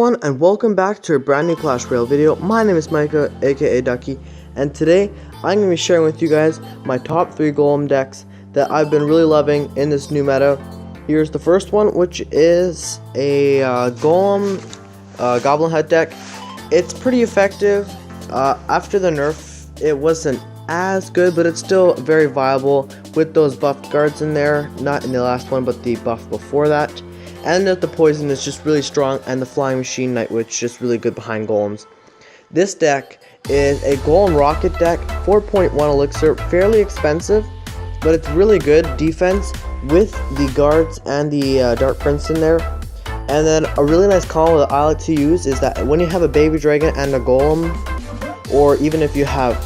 everyone, and welcome back to a brand new Clash Royale video. My name is Micah, aka Ducky, and today I'm going to be sharing with you guys my top 3 golem decks that I've been really loving in this new meta. Here's the first one, which is a golem goblin hut deck. It's pretty effective. After the nerf, it wasn't as good, but it's still very viable with those buffed guards in there. Not in the last one, but the buff before that. And that the poison is just really strong, and the flying machine Night Witch just really good behind golems. This deck is a golem rocket deck, 4.1 elixir, fairly expensive, but it's really good defense with the guards and the Dark Prince in there. And then a really nice combo that I like to use is that when you have a baby dragon and a golem, or even if you have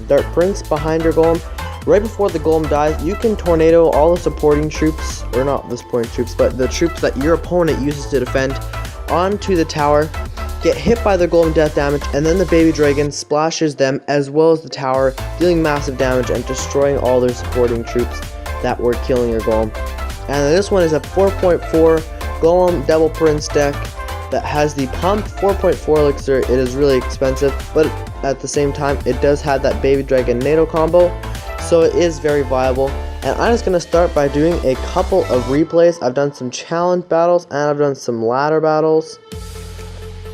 Dark Prince behind your golem, right before the golem dies, you can tornado all the supporting troops, or not the supporting troops, but the troops that your opponent uses to defend onto the tower, get hit by the golem death damage, and then the baby dragon splashes them as well as the tower, dealing massive damage and destroying all their supporting troops that were killing your golem. And this one is a 4.4 golem devil prince deck that has the pump 4.4 elixir. It is really expensive, but at the same time it does have that baby dragon NATO combo, so it is very viable. And I'm just going to start by doing a couple of replays. I've done some challenge battles and I've done some ladder battles,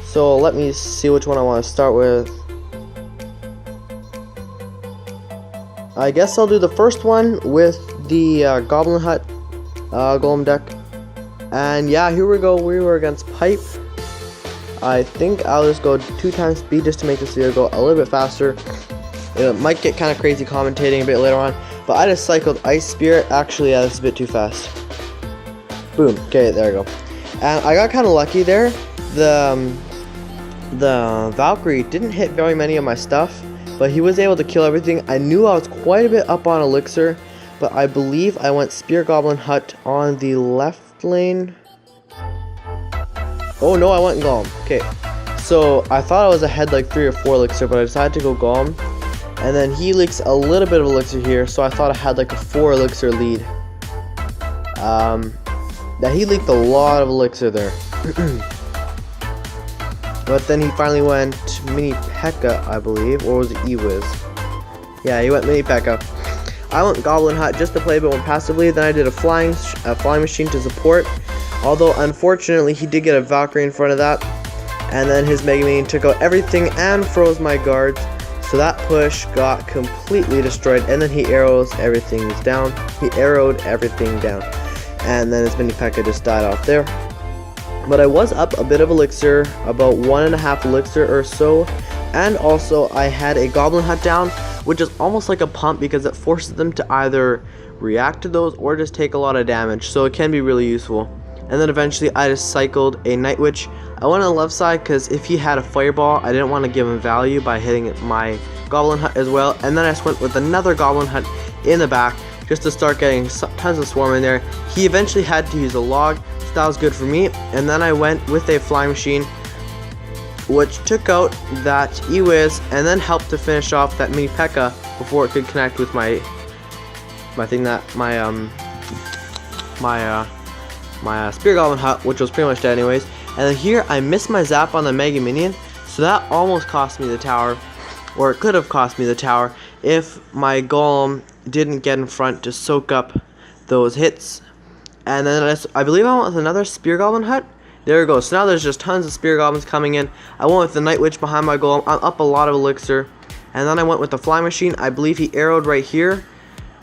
so let me see which one I want to start with. I guess I'll do the first one with the Goblin Hut golem deck. And yeah, here we go. We were against Pipe. I think I'll just go 2 times speed just to make this video go a little bit faster. It might get kind of crazy commentating a bit later on, but I just cycled Ice Spirit. Actually, yeah, this is a bit too fast. Boom. Okay, there we go. And I got kind of lucky there. The Valkyrie didn't hit very many of my stuff, but he was able to kill everything. I knew I was quite a bit up on elixir, but I believe I went Spear Goblin Hut on the left lane. Oh no, I went Golem. Okay, so I thought I was ahead like 3 or 4 elixir, but I decided to go Golem. And then he leaks a little bit of elixir here, so I thought I had like a 4 elixir lead. That he leaked a lot of elixir there. But then he finally went Mini P.E.K.K.A, I believe, or was it E-Wiz? Yeah, he went Mini P.E.K.K.A. I went Goblin Hut just to play a bit more passively. Then I did a flying machine to support. Although unfortunately he did get a Valkyrie in front of that. And then his Mega Minion took out everything and froze my guards. So that push got completely destroyed, and then he arrows everything down. He arrowed everything down, and then his Mini P.E.K.K.A just died off there. But I was up a bit of elixir, about 1.5 elixir or so, and also I had a Goblin Hut down, which is almost like a pump because it forces them to either react to those or just take a lot of damage, so it can be really useful. And then eventually I just cycled a Night Witch. I went on the left side because if he had a fireball, I didn't want to give him value by hitting my Goblin Hut as well. And then I just went with another Goblin Hut in the back just to start getting tons of swarm in there. He eventually had to use a log, so that was good for me. And then I went with a flying machine, which took out that E-Wiz and then helped to finish off that Mini P.E.K.K.A before it could connect with my Spear Goblin Hut, which was pretty much dead anyways. And then here I missed my zap on the Mega Minion, so that almost cost me the tower, or it could have cost me the tower if my Golem didn't get in front to soak up those hits. And then I believe I went with another Spear Goblin Hut. There we go. So now there's just tons of Spear Goblins coming in. I went with the Night Witch behind my Golem. I'm up a lot of elixir. And then I went with the Flying Machine. I believe he arrowed right here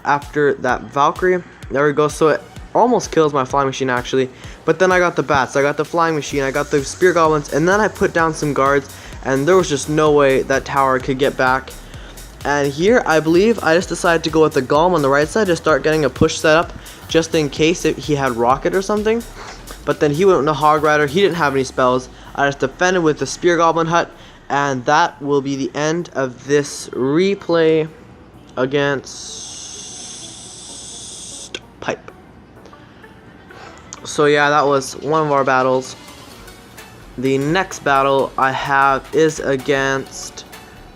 after that Valkyrie. There we go. So it almost kills my flying machine actually, but then I got the bats, I got the flying machine, I got the spear goblins, and then I put down some guards, and there was just no way that tower could get back. And here I believe I just decided to go with the golem on the right side to start getting a push set up just in case he had rocket or something. But then he went with the hog rider. He didn't have any spells. I just defended with the spear goblin hut, and that will be the end of this replay against Pipe. So yeah, that was one of our battles. The next battle I have is against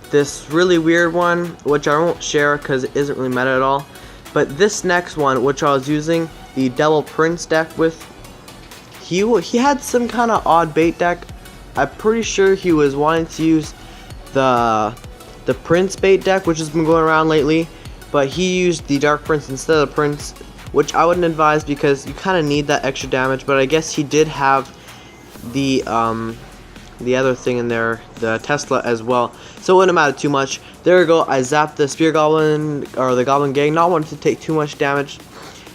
this really weird one, which I won't share because it isn't really meta at all. But this next one, which I was using the Devil Prince deck with, he had some kind of odd bait deck. I'm pretty sure he was wanting to use the Prince bait deck, which has been going around lately, but he used the Dark Prince instead of the Prince, which I wouldn't advise because you kind of need that extra damage. But I guess he did have the other thing in there, the Tesla as well, so it wouldn't matter too much. There we go. I zapped the Spear Goblin, or the Goblin Gang, not wanting to take too much damage,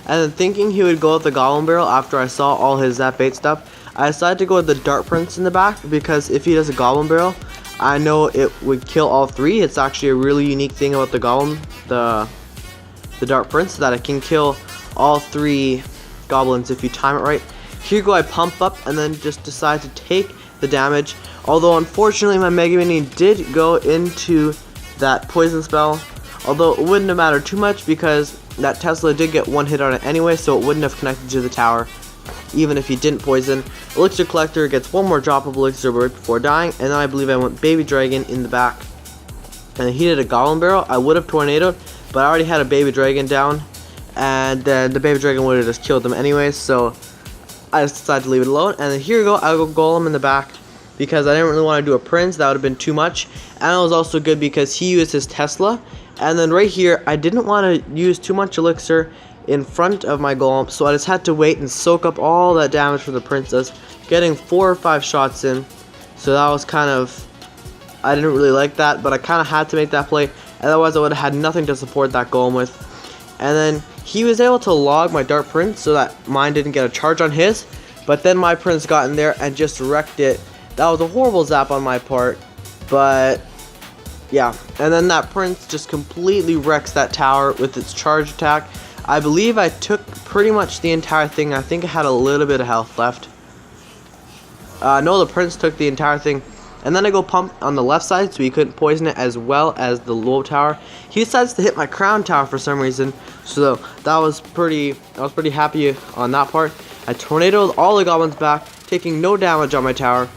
and then thinking he would go with the Goblin Barrel after I saw all his Zap bait stuff, I decided to go with the Dark Prince in the back, because if he does a Goblin Barrel, I know it would kill all three. It's actually a really unique thing about the Golem, the Dark Prince, that it can kill all three goblins if you time it right. Here go, I pump up and then just decide to take the damage. Although unfortunately my Mega Minion did go into that poison spell. Although it wouldn't have mattered too much because that Tesla did get one hit on it anyway, so it wouldn't have connected to the tower even if he didn't poison. Elixir Collector gets one more drop of elixir right before dying, and then I believe I went Baby Dragon in the back. And he did a Goblin Barrel. I would have tornadoed, but I already had a Baby Dragon down, and then the Baby Dragon would have just killed them anyways, so I just decided to leave it alone. And then here we go, I'll go Golem in the back because I didn't really want to do a Prince. That would have been too much. And it was also good because he used his Tesla. And then right here, I didn't want to use too much elixir in front of my Golem, so I just had to wait and soak up all that damage from the Princess, getting 4 or 5 shots in. So that was kind of, I didn't really like that, but I kind of had to make that play, otherwise I would have had nothing to support that Golem with. And then he was able to log my Dark Prince so that mine didn't get a charge on his, but then my Prince got in there and just wrecked it. That was a horrible zap on my part, but yeah. And then that Prince just completely wrecks that tower with its charge attack. I believe I took pretty much the entire thing. I think I had a little bit of health left. No, the Prince took the entire thing. And then I go pump on the left side so he couldn't poison it, as well as the low tower. He decides to hit my crown tower for some reason, so I was pretty happy on that part. I tornadoed all the goblins back, taking no damage on my tower.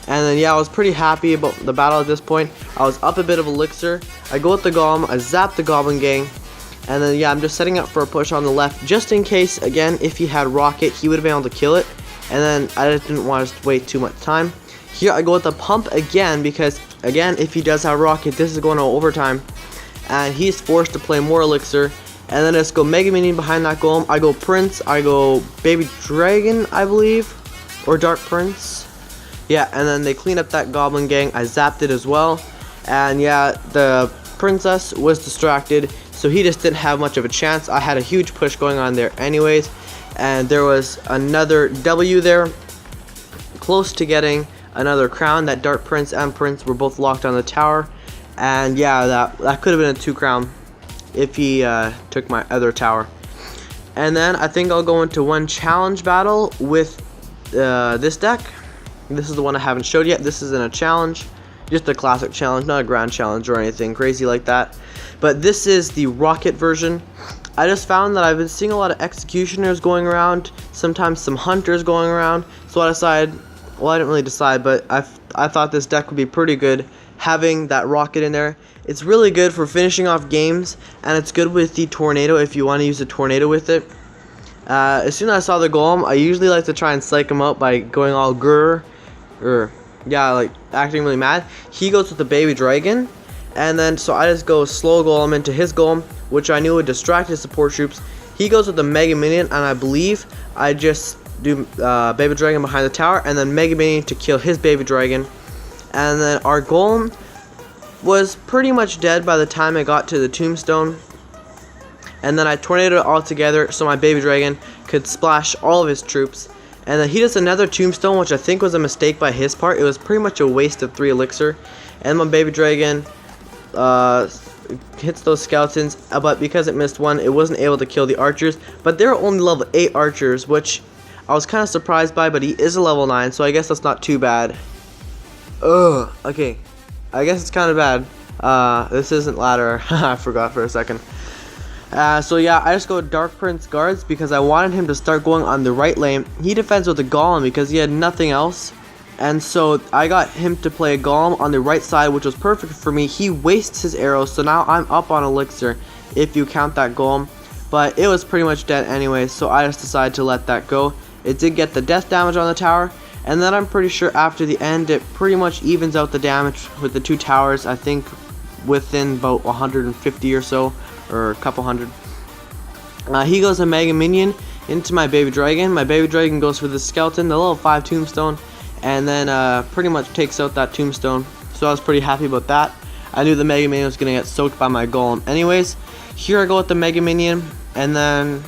And then yeah, I was pretty happy about the battle at this point. I was up a bit of elixir. I go with the Golem, I zap the Goblin Gang. And then yeah, I'm just setting up for a push on the left, just in case, again, if he had Rocket, he would have been able to kill it. And then I just didn't want to wait too much time. Here I go with the pump again, because again, if he does have Rocket, this is going to overtime. And he's forced to play more elixir. And then I just go Mega Minion behind that Golem. I go Prince, I go Baby Dragon, I believe. Or Dark Prince. Yeah, and then they clean up that Goblin Gang. I zapped it as well. And yeah, the Princess was distracted, so he just didn't have much of a chance. I had a huge push going on there anyways, and there was another W there, close to getting another crown. That Dark Prince and Prince were both locked on the tower, and yeah, that could have been a 2 crown if he took my other tower. And then I think I'll go into one challenge battle with this deck. This is the one I haven't showed yet. This isn't a challenge, just a classic challenge, not a grand challenge or anything crazy like that. But this is the Rocket version. I just found that I've been seeing a lot of Executioners going around, sometimes some Hunters going around, so I decided, well, I didn't really decide, but I thought this deck would be pretty good having that Rocket in there. It's really good for finishing off games, and it's good with the Tornado if you want to use the Tornado with it. As soon as I saw the Golem, I usually like to try and psych him out by going all grr, or yeah, like acting really mad. He goes with the Baby Dragon, and then so I just go slow Golem into his Golem, which I knew would distract his support troops. He goes with the Mega Minion, and I believe I just do Baby Dragon behind the tower, and then Mega Minion to kill his Baby Dragon. And then our Golem was pretty much dead by the time I got to the Tombstone. And then I tornadoed it all together so my Baby Dragon could splash all of his troops. And then he does another Tombstone, which I think was a mistake by his part. It was pretty much a waste of 3 elixir. And my Baby Dragon hits those skeletons, but because it missed one, it wasn't able to kill the archers. But they're only level 8 archers, which I was kind of surprised by, but he is a level 9, so I guess that's not too bad. Ugh, okay. I guess it's kind of bad. This isn't ladder. I forgot for a second. So yeah, I just go Dark Prince guards because I wanted him to start going on the right lane. He defends with a Golem because he had nothing else. And so I got him to play a Golem on the right side, which was perfect for me. He wastes his arrows, so now I'm up on elixir if you count that Golem. But it was pretty much dead anyway, so I just decided to let that go. It did get the death damage on the tower, And then I'm pretty sure after the end it pretty much evens out the damage with the 2 towers. I think within about 150 or so, or a couple hundred. He goes a Mega Minion into my Baby Dragon. My Baby Dragon goes for the Skeleton, the level 5 Tombstone, and then pretty much takes out that Tombstone. So I was pretty happy about that. I knew the Mega Minion was going to get soaked by my Golem. Anyways, here I go with the Mega Minion, and then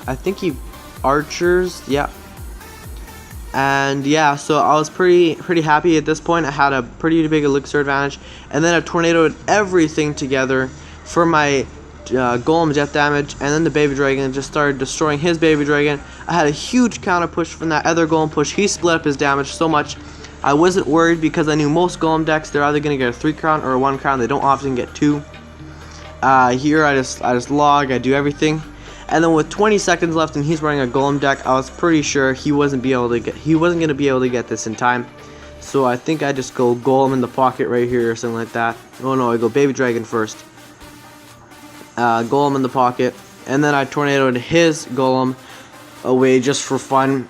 I think he archers, yeah. And yeah, so I was pretty happy at this point. I had a pretty big elixir advantage, and then I tornadoed everything together for my Golem death damage, and then the Baby Dragon just started destroying his Baby Dragon. I had a huge counter push from that other Golem push. He split up his damage so much. I wasn't worried because I knew most Golem decks, they're either going to get a 3 crown or a 1 crown. They don't often get 2. Here I just log, I do everything. And then with 20 seconds left and he's running a Golem deck, I was pretty sure he wasn't going to be able to get this in time. So I think I just go Golem in the pocket right here or something like that. Oh no, I go Baby Dragon first. Golem in the pocket, and then I tornadoed his Golem away just for fun.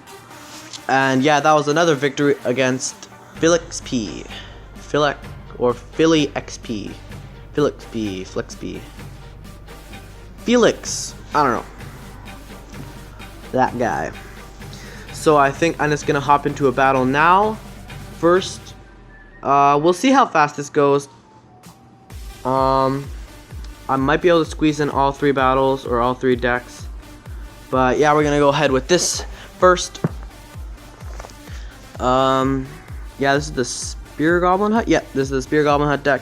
And yeah, that was another victory against Felix P. Philly XP. Felix, I don't know, that guy. So I think I'm just gonna hop into a battle now. First, we'll see how fast this goes. I might be able to squeeze in all 3 battles or all 3 decks, but yeah, we're gonna go ahead with this first. Yeah, this is the Spear Goblin Hut. Yeah, this is the Spear Goblin Hut deck.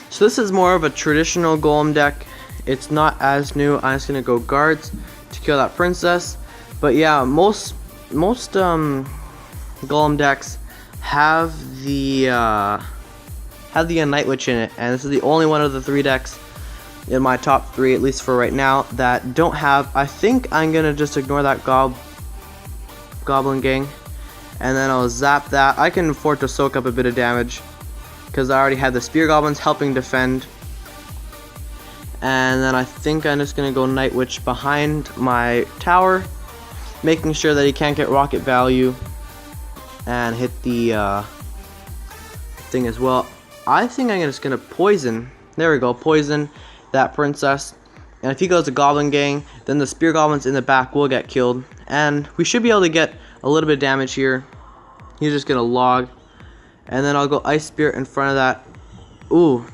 So this is more of a traditional Golem deck. It's not as new. I'm just gonna go guards to kill that princess. But yeah, most Golem decks have the Night Witch in it, and this is the only one of the 3 decks in my top 3, at least for right now, that don't have. I think I'm gonna just ignore that Goblin Gang, and then I'll zap that. I can afford to soak up a bit of damage because I already had the Spear Goblins helping defend. And then I think I'm just gonna go Night Witch behind my tower, making sure that he can't get rocket value and hit the thing as well. I think I'm just gonna poison. There we go, poison that princess. And if he goes to Goblin Gang, then the Spear Goblins in the back will get killed, and we should be able to get a little bit of damage here. He's just gonna log, and then I'll go Ice Spirit in front of that. Ooh,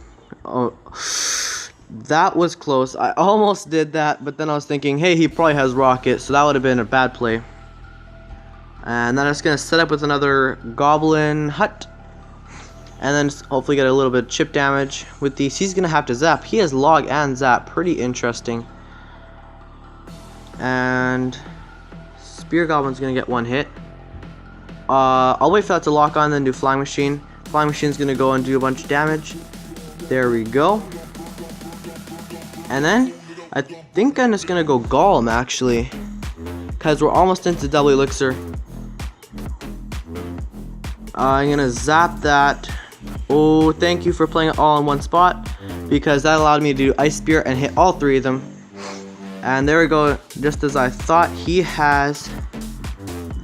oh, that was close. I almost did that, but then I was thinking, hey, he probably has rocket, so that would have been a bad play. And then I'm just gonna set up with another Goblin Hut, and then hopefully get a little bit of chip damage with these. He's gonna have to zap. He has log and zap, pretty interesting. And Spear Goblin's gonna get 1 hit. I'll wait for that to lock on, then do Flying Machine. Flying Machine's gonna go and do a bunch of damage. There we go. And then I think I'm just gonna go Golem actually, because we're almost into double elixir. I'm gonna zap that. Oh, thank you for playing it all in one spot, because that allowed me to do Ice Spear and hit all 3 of them. And there we go, just as I thought. He has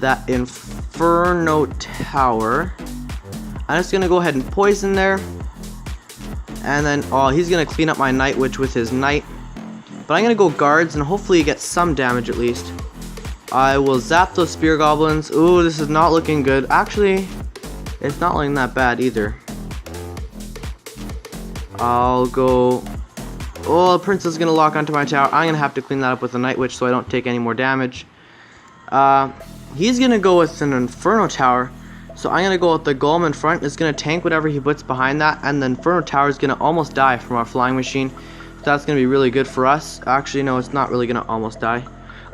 that Inferno Tower. I'm just gonna go ahead and poison there, and then he's gonna clean up my Night Witch with his Knight. But I'm gonna go guards and hopefully get some damage at least. I will zap those Spear Goblins. Ooh, this is not looking good. Actually, it's not looking that bad either. I'll go. Oh, the Princess is gonna lock onto my tower. I'm gonna have to clean that up with a Night Witch so I don't take any more damage. He's gonna go with an Inferno Tower, so I'm gonna go with the Golem in front. It's gonna tank whatever he puts behind that, and the Inferno Tower is gonna almost die from our Flying Machine. So that's gonna be really good for us. Actually, no, it's not really gonna almost die.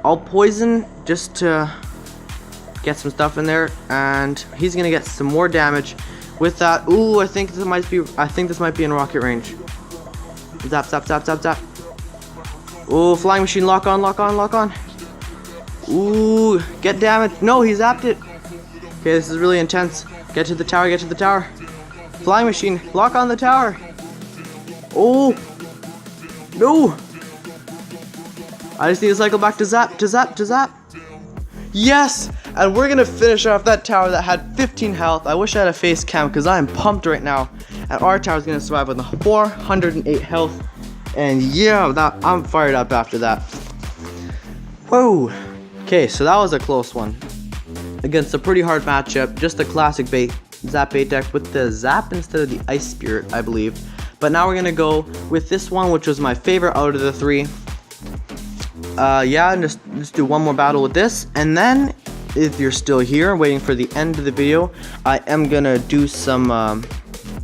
I'll poison just to get some stuff in there, and he's gonna get some more damage with that. Ooh, I think this might be in rocket range. Zap, zap, zap, zap, zap. Ooh, Flying Machine, lock on, lock on, lock on. Ooh, get damage. No, he zapped it. Okay, this is really intense. Get to the tower, get to the tower. Flying Machine, lock on the tower. Oh, no. I just need to cycle back to zap, to zap, to zap. Yes! And we're gonna finish off that tower that had 15 health. I wish I had a face cam because I am pumped right now. And our tower is gonna survive with 408 health. And yeah, I'm fired up after that. Whoa! Okay, so that was a close one. Against a pretty hard matchup. Just a classic Zap bait deck with the Zap instead of the Ice Spirit, I believe. But now we're gonna go with this one, which was my favorite out of the three. Yeah, and just do one more battle with this, and then if you're still here waiting for the end of the video, I am gonna do some a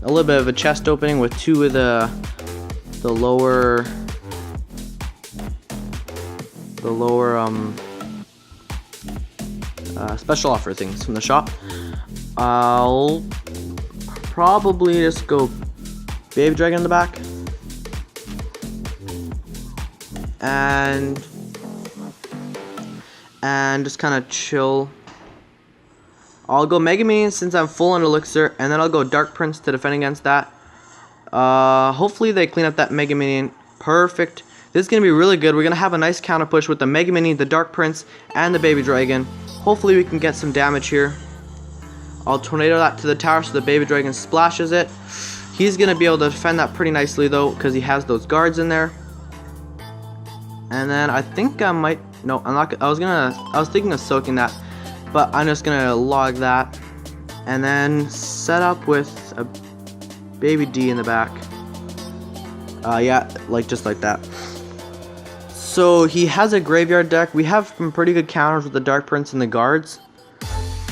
little bit of a chest opening with two of the lower special offer things from the shop. I'll probably just go Baby Dragon in the back and just kind of chill. I'll go Mega Minion since I'm full on Elixir, and then I'll go Dark Prince to defend against that. Hopefully they clean up that Mega Minion. Perfect. This is going to be really good. We're going to have a nice counter push with the Mega Minion, the Dark Prince, and the Baby Dragon. Hopefully we can get some damage here. I'll tornado that to the tower so the Baby Dragon splashes it. He's going to be able to defend that pretty nicely though, because he has those guards in there. And then I think I might, no, I'm not, I was thinking of soaking that, but I'm just going to log that. And then set up with a Baby D in the back. Yeah, just like that. So he has a graveyard deck. We have some pretty good counters with the Dark Prince and the guards.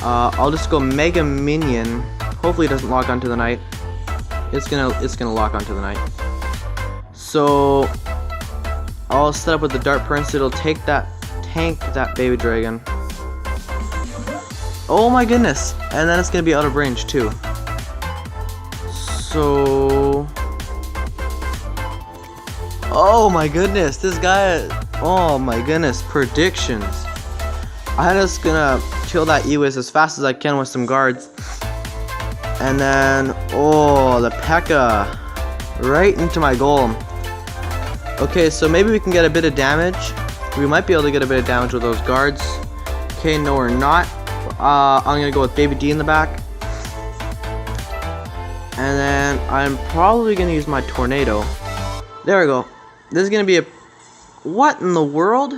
I'll just go Mega Minion. Hopefully it doesn't lock onto the knight. It's gonna lock onto the knight. So I'll set up with the Dark Prince. It'll tank that Baby Dragon. Oh my goodness! And then it's gonna be out of range too. So, oh my goodness, this guy! Oh my goodness, predictions. I'm just gonna kill that Ewis as fast as I can with some guards. And then, oh, the P.E.K.K.A. right into my Golem. Okay, so maybe we can get a bit of damage. We might be able to get a bit of damage with those guards. Okay, no we're not. I'm gonna go with Baby D in the back. And then I'm probably gonna use my tornado. There we go. This is gonna be a... What in the world?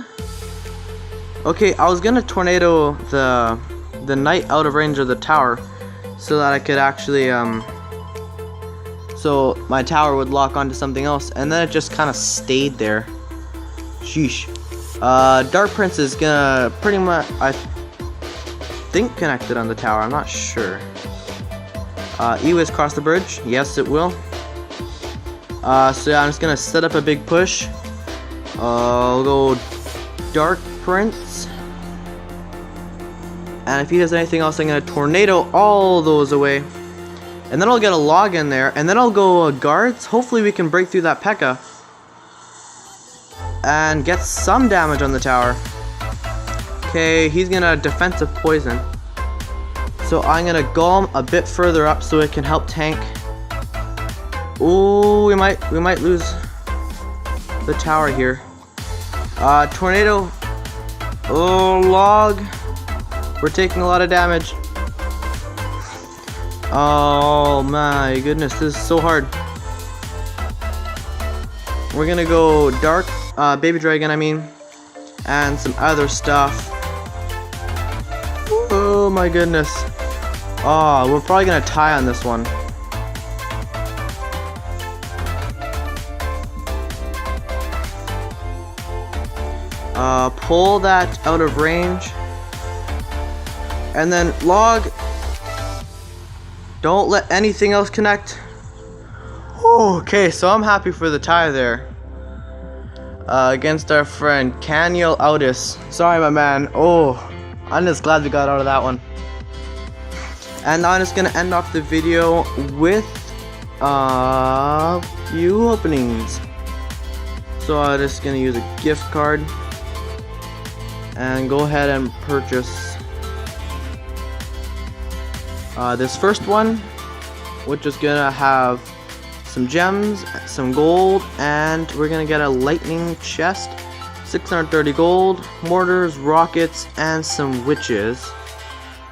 Okay, I was gonna tornado the knight out of range of the tower, so that I could actually so my tower would lock onto something else, and then it just kind of stayed there. Sheesh. Dark Prince is gonna pretty much, I think, connected on the tower. I'm not sure. Ewis cross the bridge. Yes, it will. So yeah, I'm just gonna set up a big push. I'll go Dark Prince. And if he does anything else, I'm gonna tornado all those away. And then I'll get a log in there. And then I'll go guards. Hopefully we can break through that P.E.K.K.A. and get some damage on the tower. Okay, he's gonna defensive poison. So I'm gonna Golem a bit further up so it can help tank. Ooh, we might lose the tower here. Tornado. Oh, log. We're taking a lot of damage. Oh my goodness, this is so hard. We're gonna go Dark, Baby Dragon, I mean, and some other stuff. Oh my goodness. Oh, we're probably gonna tie on this one. Pull that out of range. And then log. Don't let anything else connect. Okay, so I'm happy for the tie there. Against our friend Caniel Audis. Sorry, my man. Oh, I'm just glad we got out of that one. And I'm just gonna end off the video with a few openings. So I'm just gonna use a gift card and go ahead and purchase this first one, which is gonna have some gems, some gold, and we're gonna get a lightning chest. 630 gold, mortars, rockets, and some witches.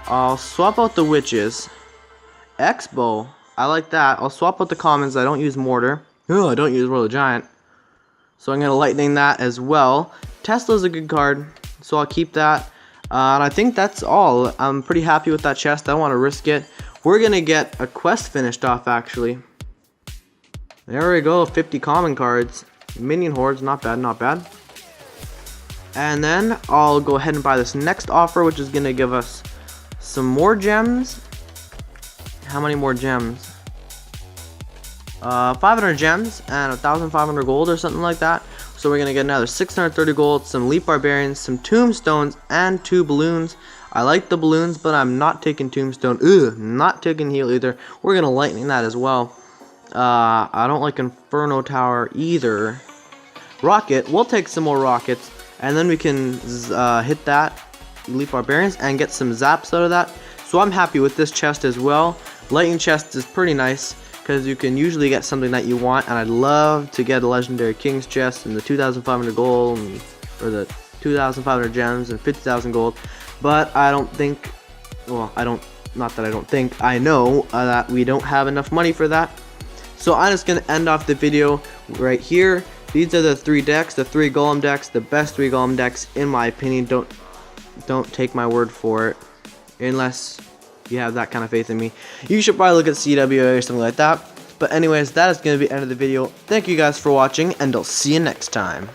I'll swap out the witches. X-bow, I like that. I'll swap out the commons. I don't use mortar. Oh, I don't use royal giant. So I'm going to lightning that as well. Tesla's a good card, so I'll keep that. And I think that's all. I'm pretty happy with that chest. I don't want to risk it. We're going to get a quest finished off, actually. There we go, 50 common cards. Minion hordes, not bad, not bad. And then I'll go ahead and buy this next offer, which is going to give us some more gems. How many more gems? 500 gems and 1,500 gold or something like that. So we're going to get another 630 gold, some leaf barbarians, some tombstones, and 2 balloons. I like the balloons, but I'm not taking tombstone. Ugh, not taking heal either. We're going to lightning that as well. I don't like Inferno Tower either. Rocket, we'll take some more rockets, and then we can hit that Leaf Barbarians and get some zaps out of that. So I'm happy with this chest as well. Lightning chest is pretty nice because you can usually get something that you want, and I'd love to get a legendary King's chest and the 2,500 gold, or the 2,500 gems and 50,000 gold. But I don't think, well, not that I don't think, I know that we don't have enough money for that. So I'm just going to end off the video right here. These are the 3 decks, the 3 golem decks, the best 3 golem decks in my opinion. Don't take my word for it unless you have that kind of faith in me. You should probably look at CWA or something like that. But anyways, that is going to be the end of the video. Thank you guys for watching, and I'll see you next time.